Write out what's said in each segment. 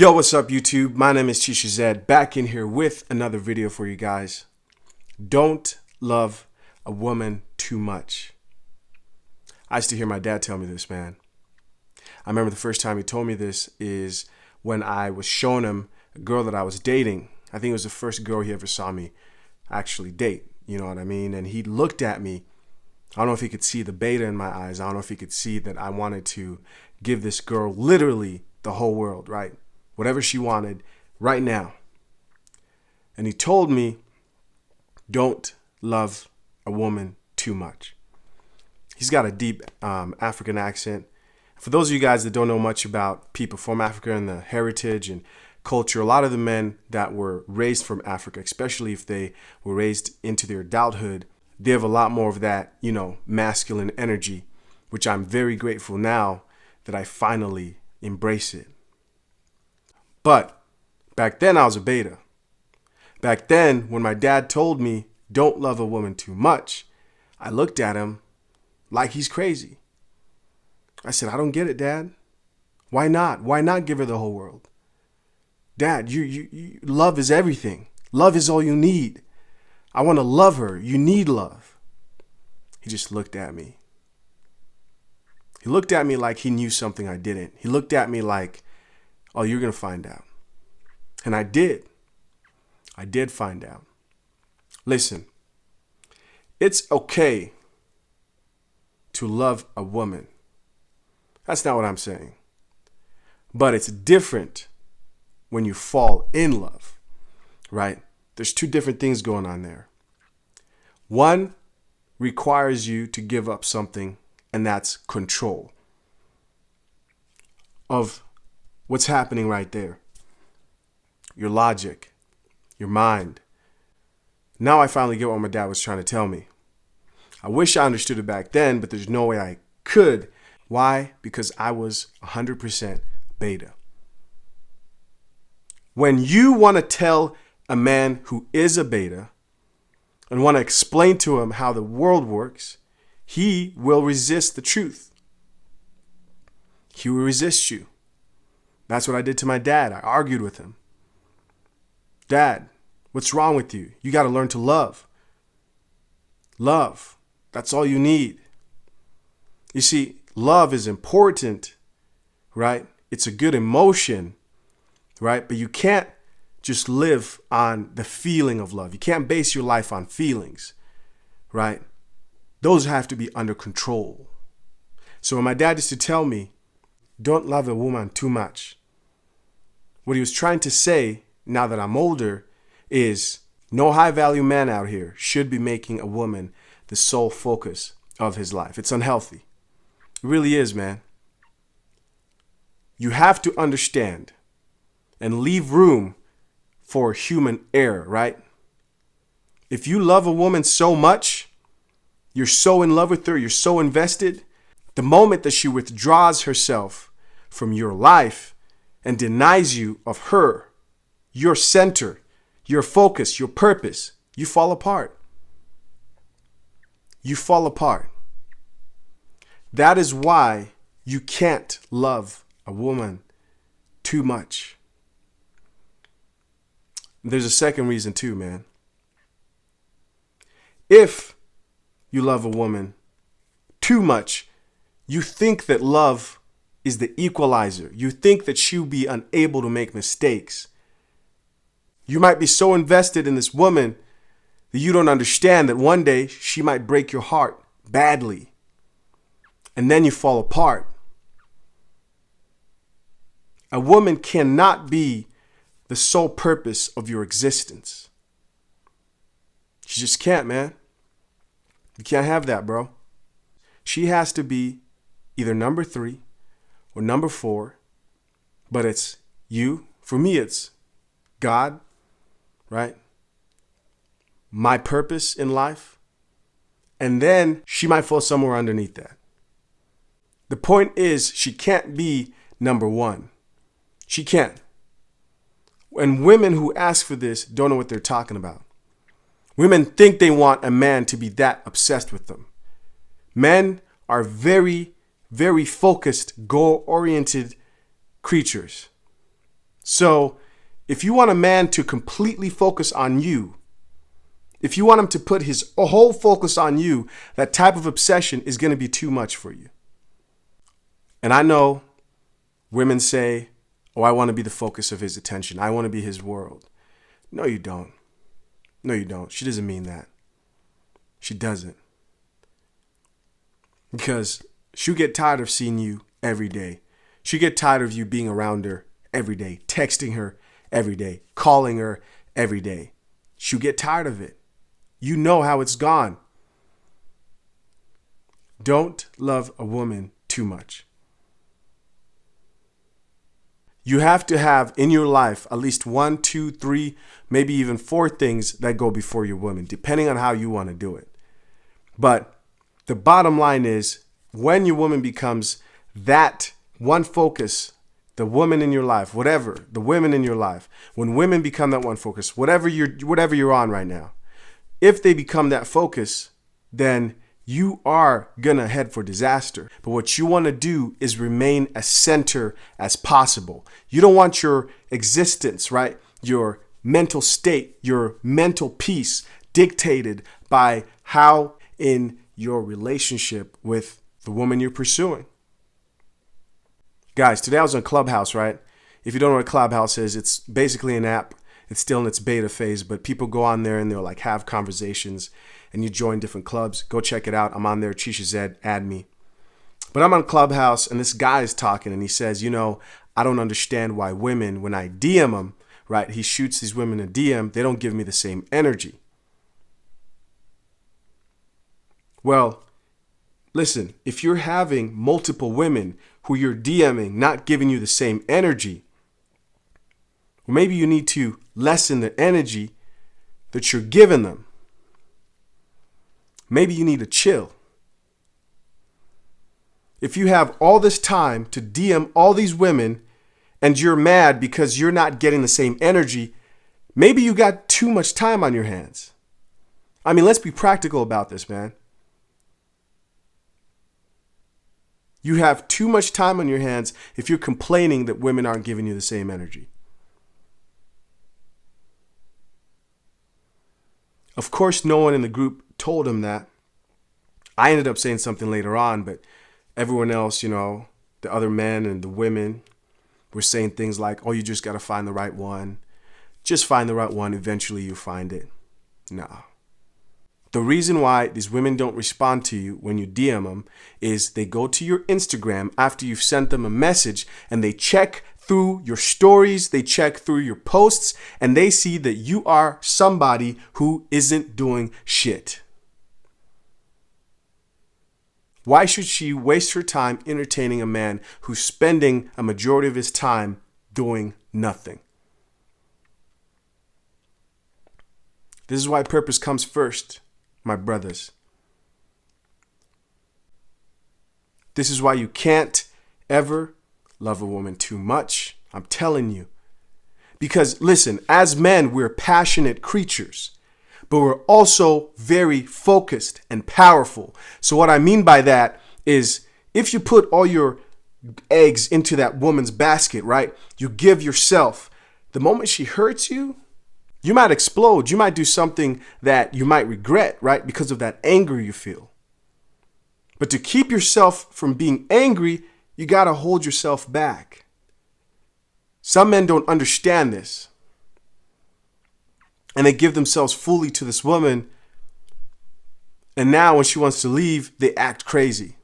Yo, what's up YouTube? My name is Tisha Zed, back in here with another video for you guys. Don't love a woman too much. I used to hear my dad tell me this, man. I remember the first time he told me this is when I was showing him a girl that I was dating. I think it was the first girl he ever saw me actually date, you know what I mean? And he looked at me. I don't know if he could see the beta in my eyes. I don't know if he could see that I wanted to give this girl literally the whole world, right? Whatever she wanted right now. And he told me, don't love a woman too much. He's got a deep African accent. For those of you guys that don't know much about people from Africa and the heritage and culture, a lot of the men that were raised from Africa, especially if they were raised into their adulthood, they have a lot more of that, masculine energy, which I'm very grateful now that I finally embrace it. But back then I was a beta. Back then, when my dad told me, don't love a woman too much, I looked at him like he's crazy. I said, I don't get it, Dad. Why not? Why not give her the whole world? Dad, you love is everything. Love is all you need. I want to love her. You need love. He just looked at me. He looked at me like he knew something I didn't. He looked at me like, oh, you're going to find out. And I did. I did find out. Listen, it's okay to love a woman. That's not what I'm saying. But it's different when you fall in love, right? There's two different things going on there. One requires you to give up something, and that's control of what's happening right there. Your logic, your mind. Now I finally get what my dad was trying to tell me. I wish I understood it back then, but there's no way I could. Why? Because I was 100% beta. When you want to tell a man who is a beta and want to explain to him how the world works, he will resist the truth. He will resist you. That's what I did to my dad. I argued with him. Dad, what's wrong with you? You got to learn to love. Love. That's all you need. You see, love is important, right? It's a good emotion, right? But you can't just live on the feeling of love. You can't base your life on feelings, right? Those have to be under control. So when my dad used to tell me, don't love a woman too much, what he was trying to say, now that I'm older, is no high-value man out here should be making a woman the sole focus of his life. It's unhealthy. It really is, man. You have to understand and leave room for human error, right? If you love a woman so much, you're so in love with her, you're so invested, the moment that she withdraws herself from your life and denies you of her, your center, your focus, your purpose, you fall apart. You fall apart. That is why you can't love a woman too much. There's a second reason too, man. If you love a woman too much, you think that love is the equalizer. You think that she'll be unable to make mistakes. You might be so invested in this woman that you don't understand that one day she might break your heart badly. And then you fall apart. A woman cannot be the sole purpose of your existence. She just can't, man. You can't have that, bro. She has to be either number 3 or number 4, but it's you. For me, it's God, right? My purpose in life. And then she might fall somewhere underneath that. The point is, she can't be number 1. She can't. And women who ask for this don't know what they're talking about. Women think they want a man to be that obsessed with them. Men are very, very focused, goal-oriented creatures. So if you want a man to completely focus on you, if you want him to put his whole focus on you, that type of obsession is going to be too much for you. And I know women say, oh, I want to be the focus of his attention. I want to be his world. No, you don't. No, you don't. She doesn't mean that. She doesn't. Because she'll get tired of seeing you every day. She'll get tired of you being around her every day, texting her every day, calling her every day. She'll get tired of it. You know how it's gone. Don't love a woman too much. You have to have in your life at least 1, 2, 3, maybe even 4 things that go before your woman, depending on how you want to do it. But the bottom line is, when your woman becomes that one focus, the woman in your life, whatever, the women in your life, when women become that one focus, whatever you're on right now, if they become that focus, then you are gonna head for disaster. But what you want to do is remain as center as possible. You don't want your existence, right? Your mental state, your mental peace dictated by how in your relationship with the woman you're pursuing. Guys, today I was on Clubhouse, right? If you don't know what Clubhouse is, it's basically an app. It's still in its beta phase, but people go on there and they'll like have conversations and you join different clubs. Go check it out. I'm on there. Chisha Zed, add me. But I'm on Clubhouse and this guy is talking and he says, you know, I don't understand why women, when I DM them, right, he shoots these women a DM, they don't give me the same energy. Well, listen, if you're having multiple women who you're DMing not giving you the same energy, well, maybe you need to lessen the energy that you're giving them. Maybe you need to chill. If you have all this time to DM all these women and you're mad because you're not getting the same energy, maybe you got too much time on your hands. I mean, let's be practical about this, man. You have too much time on your hands if you're complaining that women aren't giving you the same energy. Of course, no one in the group told him that. I ended up saying something later on, but everyone else, you know, the other men and the women were saying things like, oh, you just got to find the right one. Just find the right one. Eventually you find it. No. The reason why these women don't respond to you when you DM them is they go to your Instagram after you've sent them a message and they check through your stories, they check through your posts, and they see that you are somebody who isn't doing shit. Why should she waste her time entertaining a man who's spending a majority of his time doing nothing? This is why purpose comes first, my brothers. This is why you can't ever love a woman too much. I'm telling you. Because listen, as men, we're passionate creatures, but we're also very focused and powerful. So what I mean by that is if you put all your eggs into that woman's basket, right? You give yourself. The moment she hurts you, you might explode. You might do something that you might regret, right? Because of that anger you feel. But to keep yourself from being angry, you got to hold yourself back. Some men don't understand this. And they give themselves fully to this woman. And now when she wants to leave, they act crazy.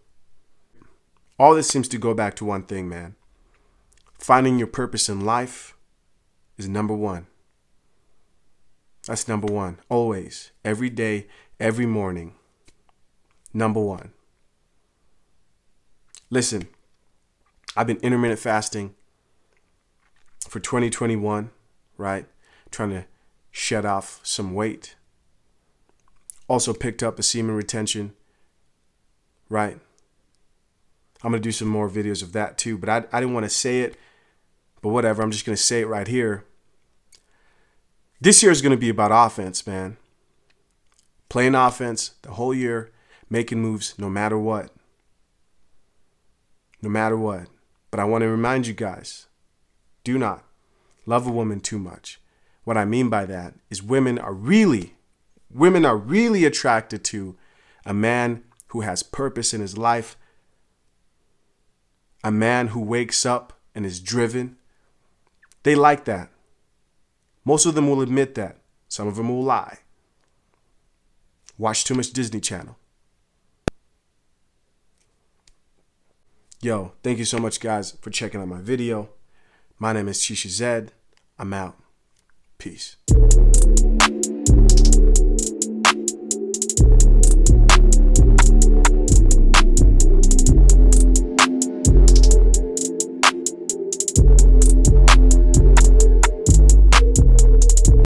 All this seems to go back to one thing, man. Finding your purpose in life is number one. That's number one. Always. Every day, every morning. Number one. Listen, I've been intermittent fasting for 2021, right? Trying to shed off some weight. Also picked up a semen retention, right? I'm going to do some more videos of that too, but I didn't want to say it, but whatever. I'm just going to say it right here. This year is going to be about offense, man. Playing offense the whole year, making moves no matter what. No matter what. But I want to remind you guys, do not love a woman too much. What I mean by that is women are really attracted to a man who has purpose in his life, a man who wakes up and is driven. They like that. Most of them will admit that. Some of them will lie. Watch too much Disney Channel. Yo, thank you so much, guys, for checking out my video. My name is Chishu Zed. I'm out. Peace.